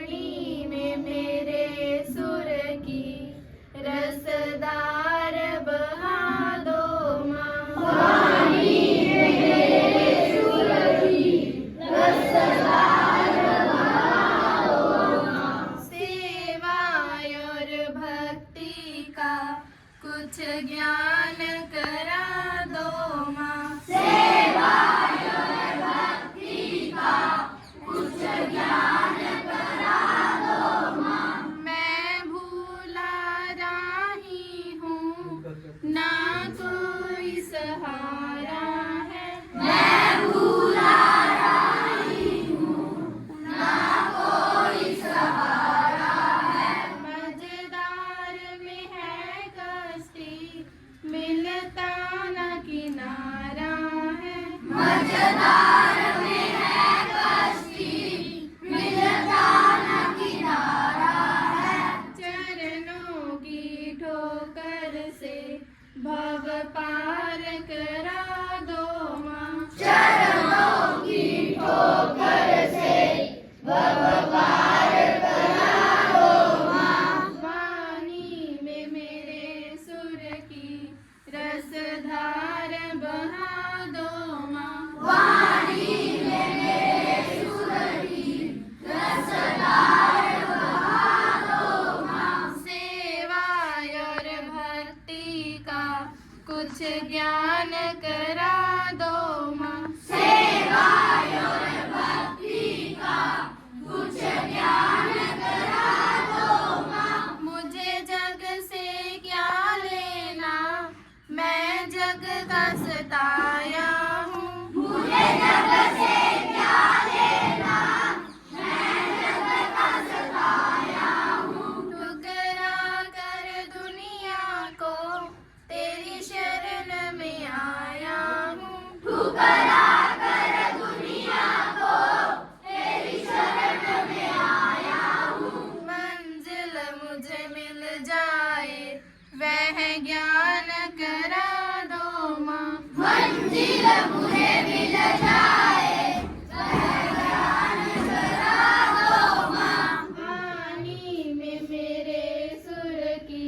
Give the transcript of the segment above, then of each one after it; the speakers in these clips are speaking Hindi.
वाणी में मेरे सुर की रसदार बहा दो माँ। वाणी में मेरे सुर की रसदार बहा दो माँ। सेवा और भक्ति का कुछ ज्ञान करा दो माँ। सेवा और भक्ति का कुछ ज्ञान करा दो माँ। मैं भूला राही हूँ, ना कोई सहारा है। मैं भूला राही हूँ, ना कोई सहारा है। मजेदार में है कश्ती, मिलता न किनारा है। मजेदार में है कश्ती, मिलता न किनारा है। चरणों की ठोकर से भव पार करा दो माँ। चरणों की ठोकर से भव पार करा दो माँ। वाणी में मेरे सुर की रसधार बहा दो माँ। वाणी में मेरे सुर की रसधार बहा दो माँ। सेवा और भक्ति का कुछ ज्ञान करा दो माँ। सेवा और भक्ति का कुछ ज्ञान करा दो माँ। मुझे जग से क्या लेना, मैं जग का सताया हूँ। मुझे जग से क्या लेना, मैं जग का सताया हूँ। ठुकरा कर दुनिया को तेरी शरण में आया हूँ। ठुकरा कर दुनिया को तेरी शरण में आया हूँ। मंजिल मुझे मिल जाए वह ज्ञान करा दो माँ। मंजिल मुझे मिल जाए वह ज्ञान करा दो माँ। वाणी में मेरे सुर की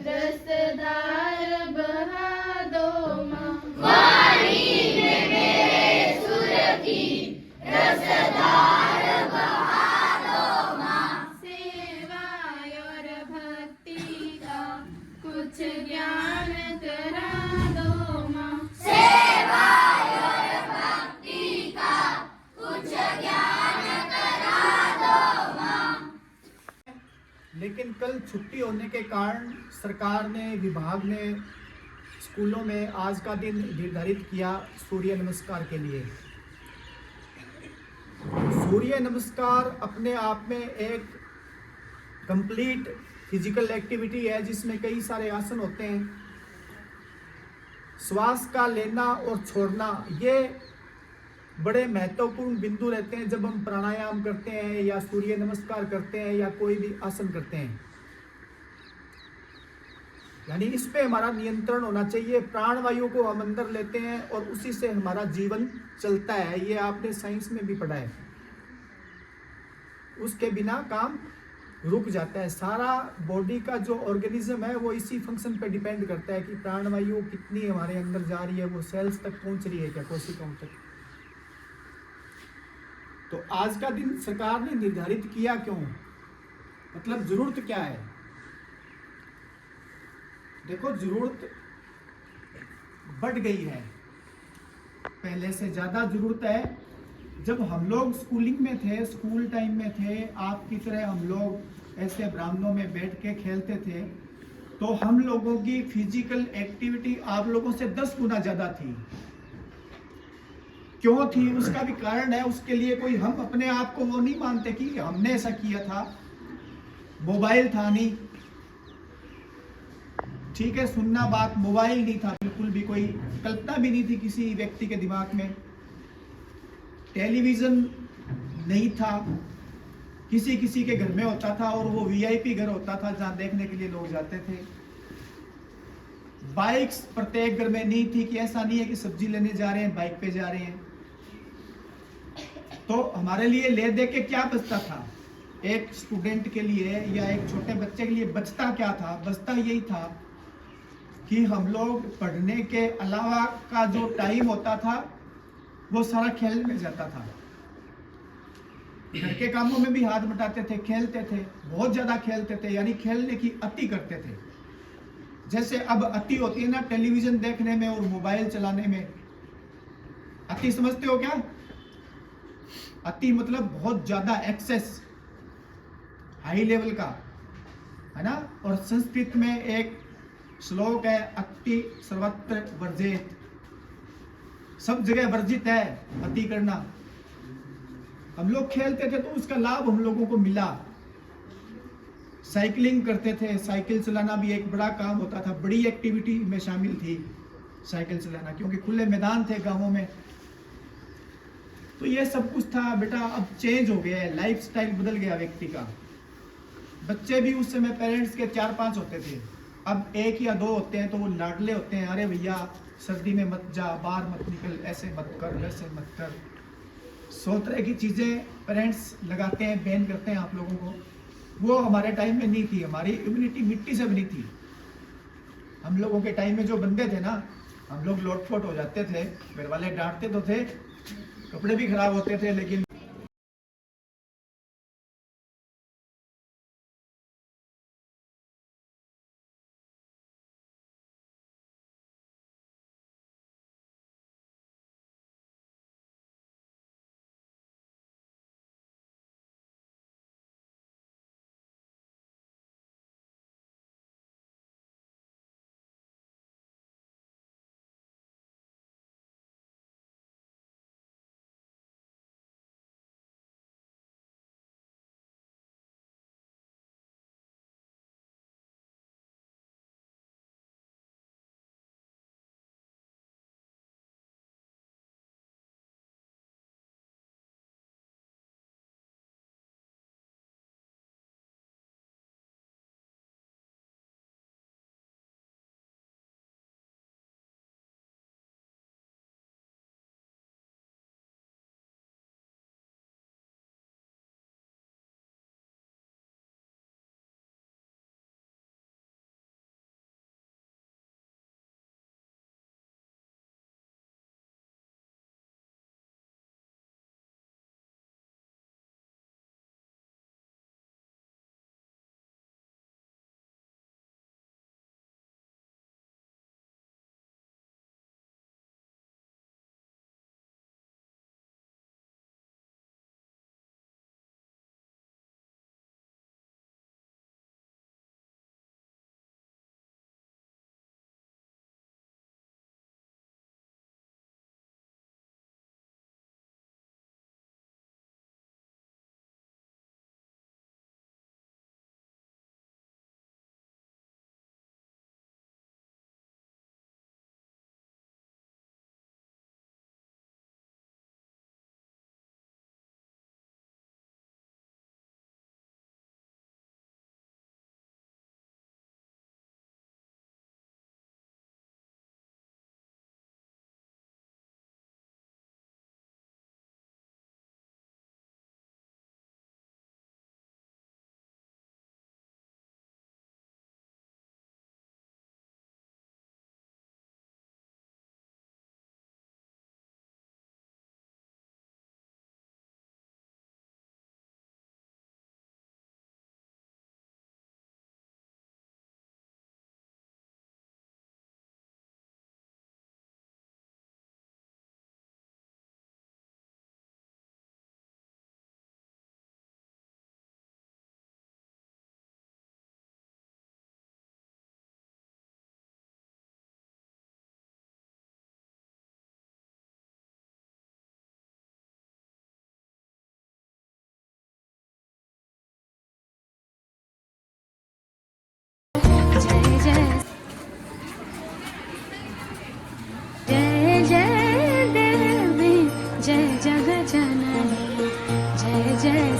रसधार बहा दो माँ। वाणी में मेरे सुर की रसधार बहा दो माँ। सेवा और भक्ति का कुछ ज्ञान करा दो माँ। सेवा और भक्ति का कुछ ज्ञान करा दो माँ। लेकिन कल छुट्टी होने के कारण सरकार ने, विभाग ने स्कूलों में आज का दिन निर्धारित किया सूर्य नमस्कार के लिए। सूर्य नमस्कार अपने आप में एक कंप्लीट फिजिकल एक्टिविटी है जिसमें कई सारे आसन होते हैं। श्वास का लेना और छोड़ना ये बड़े महत्वपूर्ण बिंदु रहते हैं जब हम प्राणायाम करते हैं या सूर्य नमस्कार करते हैं या कोई भी आसन करते हैं। यानी इस पे हमारा नियंत्रण होना चाहिए। प्राण वायु को हम अंदर लेते हैं और उसी से हमारा जीवन चलता है। ये आपने साइंस में भी पढ़ा है। उसके बिना काम रुक जाता है। सारा बॉडी का जो ऑर्गेनिज्म है वो इसी फंक्शन पे डिपेंड करता है कि प्राण वायु कितनी हमारे अंदर जा रही है, वो सेल्स तक पहुंच रही है क्या, कोशिकाओं तक। तो आज का दिन सरकार ने निर्धारित किया क्यों, मतलब जरूरत क्या है। देखो जरूरत बढ़ गई है, पहले से ज्यादा जरूरत है। जब हम लोग स्कूलिंग में थे, स्कूल टाइम में थे, आपकी तरह हम लोग ऐसे ब्राह्मणों में बैठ के खेलते थे, तो हम लोगों की फिजिकल एक्टिविटी आप लोगों से 10 गुना ज्यादा थी। क्यों थी, उसका भी कारण है। उसके लिए कोई हम अपने आप को वो नहीं मानते कि हमने ऐसा किया था। मोबाइल था नहीं, ठीक है, सुनना बात, मोबाइल नहीं था, बिल्कुल भी कोई कल्पना भी नहीं थी किसी व्यक्ति के दिमाग में। टेलीविजन नहीं था, किसी किसी के घर में होता था और वो वीआईपी घर होता था जहां देखने के लिए लोग जाते थे। बाइक्स प्रत्येक घर में नहीं थी कि ऐसा नहीं है कि सब्जी लेने जा रहे हैं बाइक पे जा रहे हैं। तो हमारे लिए ले दे के क्या बचता था, एक स्टूडेंट के लिए या एक छोटे बच्चे के लिए बचता क्या था? बचता यही था कि हम लोग पढ़ने के अलावा का जो टाइम होता था वो सारा खेलने में जाता था। घर के कामों में भी हाथ बटाते थे, खेलते थे, बहुत ज्यादा खेलते थे, यानी खेलने की अति करते थे। जैसे अब अति होती है ना टेलीविजन देखने में और मोबाइल चलाने में, अति समझते हो क्या? अति मतलब बहुत ज्यादा, एक्सेस, हाई लेवल का, है ना। और संस्कृत में एक श्लोक है, अति सर्वत्र वर्जित, सब जगह वर्जित है अति करना। हम लोग खेलते थे तो उसका लाभ हम लोगों को मिला। साइकिलिंग करते थे, साइकिल चलाना भी एक बड़ा काम होता था, बड़ी एक्टिविटी में शामिल थी साइकिल चलाना, क्योंकि खुले मैदान थे गांवों में। तो ये सब कुछ था बेटा। अब चेंज हो गया है, लाइफस्टाइल बदल गया व्यक्ति का। बच्चे भी उस समय पेरेंट्स के 4-5 होते थे, अब 1 या 2 होते हैं तो वो लाडले होते हैं। अरे भैया सर्दी में मत जा, बाहर मत निकल, ऐसे मत कर, वैसे मत कर। 100 तरह की चीज़ें पेरेंट्स लगाते हैं, बैन करते हैं आप लोगों को। वो हमारे टाइम में नहीं थी। हमारी इम्यूनिटी मिट्टी से बनी थी। हम लोगों के टाइम में जो बंदे थे ना, हम लोग लोटपोट हो जाते थे, घर वाले डांटते तो थे, कपड़े भी खराब होते थे, लेकिन जय जय देवी जय जग जननी जय जय